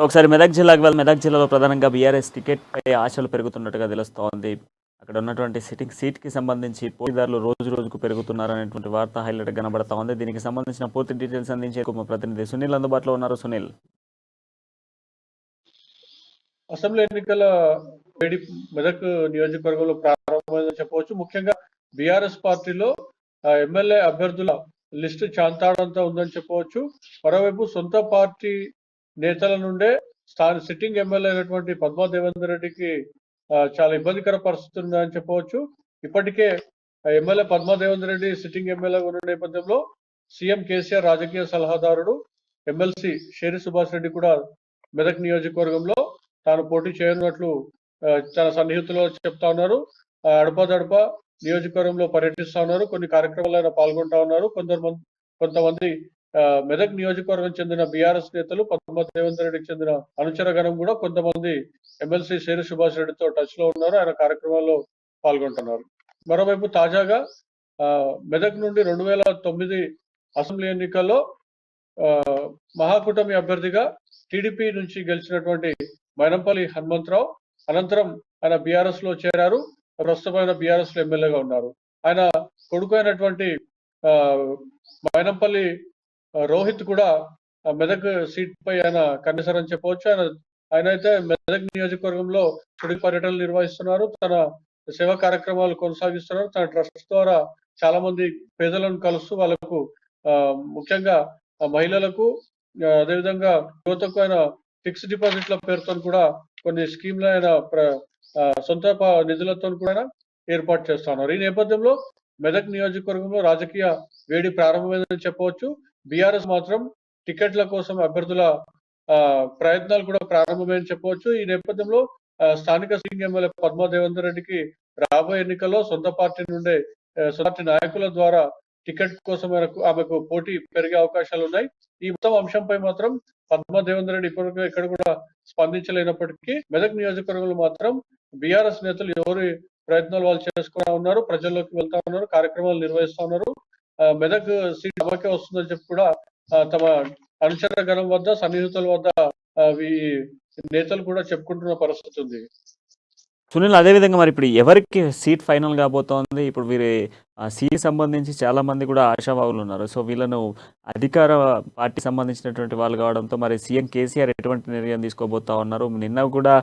ఒకసారి మెదక్ జిల్లాకు వెళ్ళి మెదక్ జిల్లాలో ప్రధానంగా బీఆర్ఎస్ టికెట్ పై ఆశలు పెరుగుతున్నట్టుగా తెలుస్తోంది. అక్కడ ఉన్నటువంటి సిట్టింగ్ సీట్కి సంబంధించి పోటీదారులు రోజు రోజుకు పెరుగుతున్నారనేటువంటి వార్త హైలైట్ కనబడతా ఉంది. దీనికి సంబంధించిన పూర్తి డీటెయిల్స్ అందించేందుకు మా ప్రతినిధి సునీల్ అందుబాటులో ఉన్నారు. సునీల్, అసెంబ్లీ ఎన్నికల వేడి మెదక్ నియోజకవర్గంలో ప్రారంభమైందని చెప్పవచ్చు. ముఖ్యంగా బీఆర్ఎస్ పార్టీలో ఎమ్మెల్యే అభ్యర్థుల లిస్టు చాంతాడంతా ఉందని చెప్పవచ్చు. మరోవైపు సొంత పార్టీ నేతల నుండే సిట్టింగ్ ఎమ్మెల్యే అయినటువంటి పద్మా దేవేందర్ రెడ్డికి చాలా ఇబ్బందికర పరిస్థితి ఉందని చెప్పవచ్చు. ఇప్పటికే MLA Padma Devender Reddy sitting MLA ఉన్న నేపథ్యంలో సీఎం కేసీఆర్ రాజకీయ సలహాదారుడు ఎమ్మెల్సీ షేరి సుభాష్ రెడ్డి కూడా మెదక్ నియోజకవర్గంలో తాను పోటీ చేయనున్నట్లు చాలా సన్నిహితులు చెప్తా ఉన్నారు. అడపదడప నియోజకవర్గంలో పర్యటిస్తా ఉన్నారు. కొన్ని కార్యక్రమాల్లో పాల్గొంటా ఉన్నారు. కొంతమంది మెదక్ నియోజకవర్గం చెందిన బీఆర్ఎస్ నేతలు పద్మా దేవేందర్ రెడ్డికి చెందిన అనుచర గణం కూడా కొంతమంది ఎమ్మెల్సీ షేరి సుభాష్ రెడ్డితో టచ్ లో ఉన్నారు. ఆయన కార్యక్రమాల్లో పాల్గొంటున్నారు. మరోవైపు తాజాగా మెదక్ నుండి 2009 అసెంబ్లీ ఎన్నికల్లో మహాకూటమి అభ్యర్థిగా టీడీపీ నుంచి గెలిచినటువంటి మైనంపల్లి హనుమంతరావు అనంతరం ఆయన బీఆర్ఎస్ లో చేరారు. ప్రస్తుతమైన బీఆర్ఎస్ లో ఎమ్మెల్యేగా ఉన్నారు. ఆయన కొడుకు అయినటువంటి మైనంపల్లి రోహిత్ కూడా మెదక్ సీట్ పై ఆయన కన్నేశారని చెప్పవచ్చు. ఆయన అయితే మెదక్ నియోజకవర్గంలో చుడి పర్యటనలు నిర్వహిస్తున్నారు. తన సేవా కార్యక్రమాలు కొనసాగిస్తున్నారు. తన ట్రస్ట్ ద్వారా చాలా మంది పేదలను కలుస్తూ వాళ్ళకు ముఖ్యంగా మహిళలకు అదేవిధంగా యువతకు ఆయన ఫిక్స్డ్ డిపాజిట్ల పేరుతో కూడా కొన్ని స్కీమ్లు ఆయన సొంత నిధులతో కూడా ఏర్పాటు చేస్తా ఉన్నారు. ఈ నేపథ్యంలో మెదక్ నియోజకవర్గంలో రాజకీయ వేడి ప్రారంభమైందని చెప్పవచ్చు. బీఆర్ఎస్ మాత్రం టికెట్ల కోసం అభ్యర్థుల ప్రయత్నాలు కూడా ప్రారంభమైందని చెప్పవచ్చు. ఈ నేపథ్యంలో స్థానిక సిట్టింగ్ ఎమ్మెల్యే పద్మా దేవేందర్ రెడ్డికి రాబోయే ఎన్నికల్లో సొంత పార్టీ నుండే సొంత పార్టీ నాయకుల ద్వారా టికెట్ కోసం ఆమెకు పోటీ పెరిగే అవకాశాలు ఉన్నాయి. ఈ మొత్తం అంశంపై మాత్రం పద్మా దేవేందర్ రెడ్డి ఇప్పటికే ఇక్కడ కూడా స్పందించలేనప్పటికీ మెదక్ నియోజకవర్గంలో మాత్రం బీఆర్ఎస్ నేతలు ఎవరి ప్రయత్నాలు వాళ్ళు చేసుకున్నా ఉన్నారు. ప్రజల్లోకి వెళ్తా ఉన్నారు. కార్యక్రమాలు నిర్వహిస్తా ఉన్నారు. మెదక్ సీట్ తమకే వస్తుందని చెప్పి కూడా తమ అనుచర గణం వద్ద సన్నిహితుల వద్ద నేతలు కూడా చెప్పుకుంటున్న పరిస్థితి ఉంది. సునీల్, అదేవిధంగా మరి ఇప్పుడు ఎవరికి సీట్ ఫైనల్ కాబోతోంది? ఇప్పుడు వీరి సీట్ సంబంధించి చాలా మంది కూడా ఆశావాహులు ఉన్నారు. సో వీళ్ళను అధికార పార్టీ సంబంధించినటువంటి వాళ్ళు కావడంతో మరి సీఎం కేసీఆర్ ఎటువంటి నిర్ణయం తీసుకోబోతా ఉన్నారు? నిన్న కూడా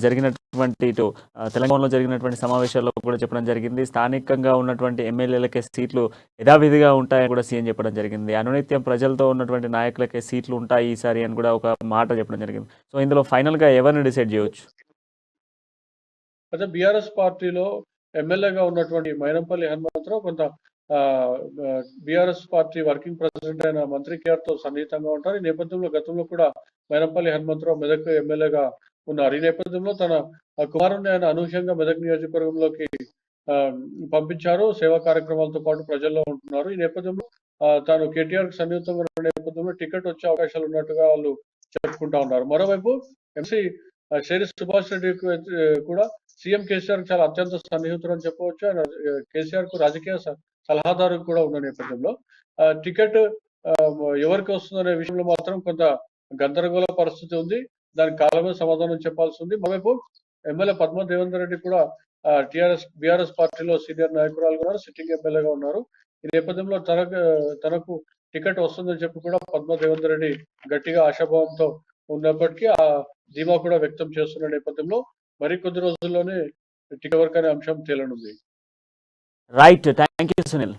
జరిగినటువంటి తెలంగాణలో జరిగినటువంటి సమావేశాల్లో కూడా చెప్పడం జరిగింది. స్థానికంగా ఉన్నటువంటి ఎమ్మెల్యేలకే సీట్లు యథావిధిగా ఉంటాయని కూడా సీఎం చెప్పడం జరిగింది. అనునిత్యం ప్రజలతో ఉన్నటువంటి నాయకులకే సీట్లు ఉంటాయి ఈసారి అని కూడా ఒక మాట చెప్పడం జరిగింది. సో ఇందులో ఫైనల్గా ఎవరిని డిసైడ్ చేయవచ్చు? అయితే బీఆర్ఎస్ పార్టీలో ఎమ్మెల్యేగా ఉన్నటువంటి మైనంపల్లి హనుమంతరావు కొంత బీఆర్ఎస్ పార్టీ వర్కింగ్ ప్రెసిడెంట్ అయిన మంత్రి కేఆర్తో సన్నిహితంగా ఉంటారు. ఈ నేపథ్యంలో గతంలో కూడా మైనంపల్లి హనుమంతరావు మెదక్ ఎమ్మెల్యేగా ఉన్నారు. ఈ నేపథ్యంలో తన కుమారుని ఆయన అనూహ్యంగా మెదక్ నియోజకవర్గంలోకి పంపించారు. సేవా కార్యక్రమాలతో పాటు ప్రజల్లో ఉంటున్నారు. ఈ నేపథ్యంలో తాను కేటీఆర్ కి సన్నిహితంగా ఉన్న నేపథ్యంలో టికెట్ వచ్చే అవకాశాలు ఉన్నట్టుగా వాళ్ళు చెప్పుకుంటా ఉన్నారు. మరోవైపు ఎంసీ షేరి సుభాష్ రెడ్డి కూడా సీఎం కేసీఆర్ చాలా అత్యంత సన్నిహితుడు అని చెప్పవచ్చు. ఆయన కేసీఆర్ కు రాజకీయ సలహాదారు కూడా ఉన్న నేపథ్యంలో టికెట్ ఎవరికి వస్తుందనే విషయంలో మాత్రం కొంత గందరగోళ పరిస్థితి ఉంది. దానికి కాలమే సమాధానం చెప్పాల్సి ఉంది. మరోవైపు ఎమ్మెల్యే పద్మా దేవేందర్ రెడ్డి కూడా బీఆర్ఎస్ పార్టీలో సీనియర్ నాయకురాలు ఉన్నారు. సిట్టింగ్ ఎమ్మెల్యేగా ఉన్నారు. ఈ నేపథ్యంలో తనకు టికెట్ వస్తుందని చెప్పి కూడా పద్మా దేవేందర్ రెడ్డి గట్టిగా ఆశాభావంతో ఉన్నప్పటికీ ఆ ధీమా కూడా వ్యక్తం చేస్తున్న నేపథ్యంలో మరికొద్ది రోజుల్లోనే టికెట్ అనే అంశం తేలనుంది. Right, thank you Sunil.